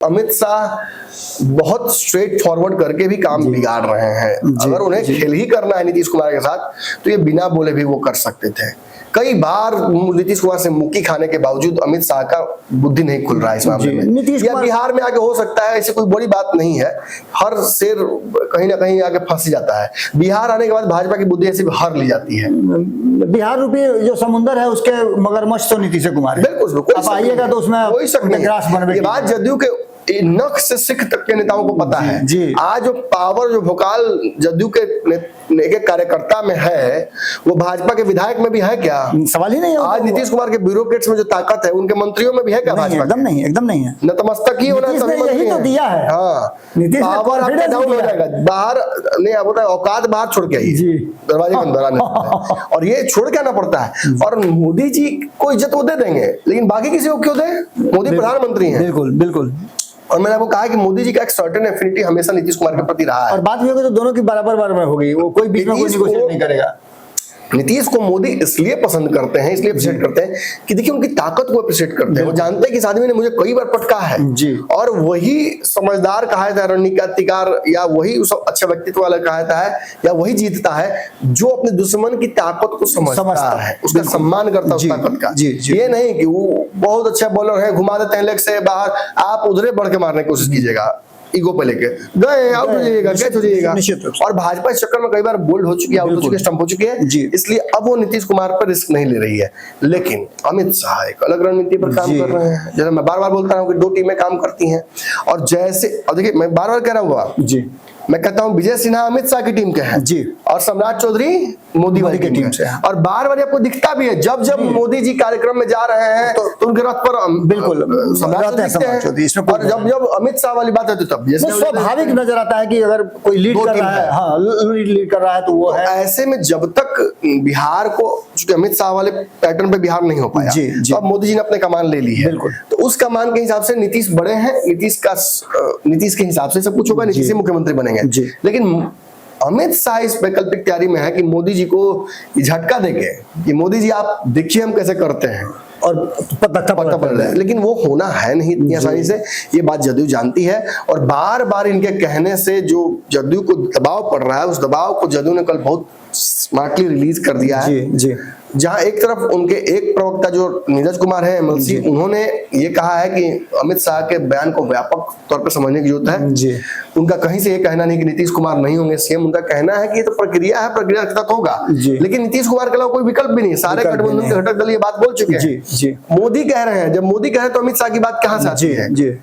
अमित शाह बहुत straight forward करके भी काम बिगाड़ रहे हैं। अगर उन्हें खेल ही करना है नीतीश कुमार के साथ तो ये बिना बोले भी वो कर सकते थे। कई बार नीतीश कुमार से मुक्की खाने के बावजूद अमित शाह का बुद्धि नहीं खुल रहा है इस मामले में। या बिहार में आके हो सकता है, ऐसी कोई बड़ी बात नहीं है, हर शेर कहीं ना कहीं आके फंस जाता है। बिहार आने के बाद भाजपा की बुद्धि ऐसी हर ली जाती है। बिहार रूपी जो समुंदर है उसके मगरमच्छ तो नीतीश कुमार है। बिल्कुल अब आइएगा तो उसमें कोई शक नहीं। ये बात जदयू के नख से सिख तक के नेताओं को पता है। आज जो पावर, जो भोकाल जदयू के एक कार्यकर्ता में है वो भाजपा के विधायक में भी है क्या? सवाल ही नहीं है। आज नीतीश कुमार के ब्यूरोक्रेट्स में जो ताकत है उनके मंत्रियों में भी है क्या? भाजपा एकदम नहीं, एकदम नहीं है। नतमस्तक ही होना यही तो दिया है। हाँ, नीतीश पावर आपका डाउन हो जाएगा। बाहर नहीं, आप बताए औकात बाहर छोड़ के आई, दरवाजे के अंदर आने और ये छोड़ के आना पड़ता है। और मोदी जी को इज्जत वो दे देंगे, लेकिन बाकी किसी को क्यों दे? मोदी प्रधानमंत्री हैं। बिल्कुल बिल्कुल। और मैंने आपको कहा कि मोदी जी का एक सर्टेन एफिनिटी हमेशा नीतीश कुमार के प्रति रहा है। और बात भी होगी तो दोनों की बराबर होगी, वो कोई बीच में कोई नेगोशिएट नहीं करेगा। नीतीश को मोदी इसलिए पसंद करते हैं, इसलिए अप्रिशिएट करते हैं कि देखिए उनकी ताकत को अप्रिशिएट करते हैं। वो जानते हैं कि इस आदमी ने मुझे कई बार पटका है और वही समझदार कहा जाता है, रणनीतिकार या वही उस अच्छा व्यक्तित्व वाला कहा जाता है, या वही जीतता है जो अपने दुश्मन की ताकत को समझता है, उसका सम्मान करता है उस ताकत का। ये नहीं कि वो बहुत अच्छा बॉलर है, घुमा देते हैं लेग से बाहर, आप उधरे बढ़ के मारने की कोशिश कीजिएगा, ईगो पे लेके गए आउट हो जाइएगा, कैच हो जाइएगा। और भाजपा इस चक्कर में कई बार बोल्ड हो चुकी है, आउट हो चुकी है, स्टंप हो चुकी है, इसलिए अब वो नीतीश कुमार पर रिस्क नहीं ले रही है। लेकिन अमित शाह एक अलग रणनीति पर काम कर रहे हैं। जैसे मैं बार बार बोलता हूँ कि दो टीमें काम करती हैं, और जैसे अब देखिए मैं बार बार कह रहा हूँ, मैं कहता हूं विजय सिन्हा अमित शाह की टीम के हैं और सम्राट चौधरी मोदी वाली की टीम से। और बार बार आपको दिखता भी है जब जब मोदी जी कार्यक्रम में जा रहे हैं तो उनके रथ पर बिल्कुल सम्राट चौधरी, और जब जब अमित शाह वाली बात है तो तब स्वाभाविक नजर आता है कि अगर कोई लीड कर रहा है, हाँ लीड कर रहा है तो वो है। ऐसे में जब तक बिहार को, चूंकि अमित शाह वाले पैटर्न पे बिहार नहीं हो पाया, तो अब मोदी जी ने अपने कमान ले ली है, तो उस कमान के हिसाब से नीतीश बड़े हैं, नीतीश के हिसाब से सब कुछ होगा, नीतीश मुख्यमंत्री बनेंगे। लेकिन अमित शाह इस वैकल्पिक तैयारी में है कि मोदी जी को झटका देके कि मोदी जी आप देखिए हम कैसे करते हैं, और पता पड़ रहा है। लेकिन वो होना है नहीं इतनी आसानी से, ये बात जदयू जानती है। और बार बार इनके कहने से जो जदयू को दबाव पड़ रहा है, उस दबाव को जदयू ने कल बहुत स्मार्टली रिलीज कर दिया है। जहां एक तरफ उनके एक प्रवक्ता जो नीरज कुमार है एमएलसी, उन्होंने ये कहा है कि अमित शाह के बयान को व्यापक तौर पर समझने की जरूरत है। उनका कहीं से ये कहना नहीं कि नीतीश कुमार नहीं होंगे सीएम, उनका कहना है कि ये तो प्रक्रिया है, प्रक्रिया के तहत होगा, लेकिन नीतीश कुमार के अलावा कोई विकल्प भी नहीं। सारे गठबंधन के घटक दल ये बात बोल चुके हैं। मोदी कह रहे हैं, जब मोदी कह रहे हैं तो अमित शाह की बात कहां से आती है?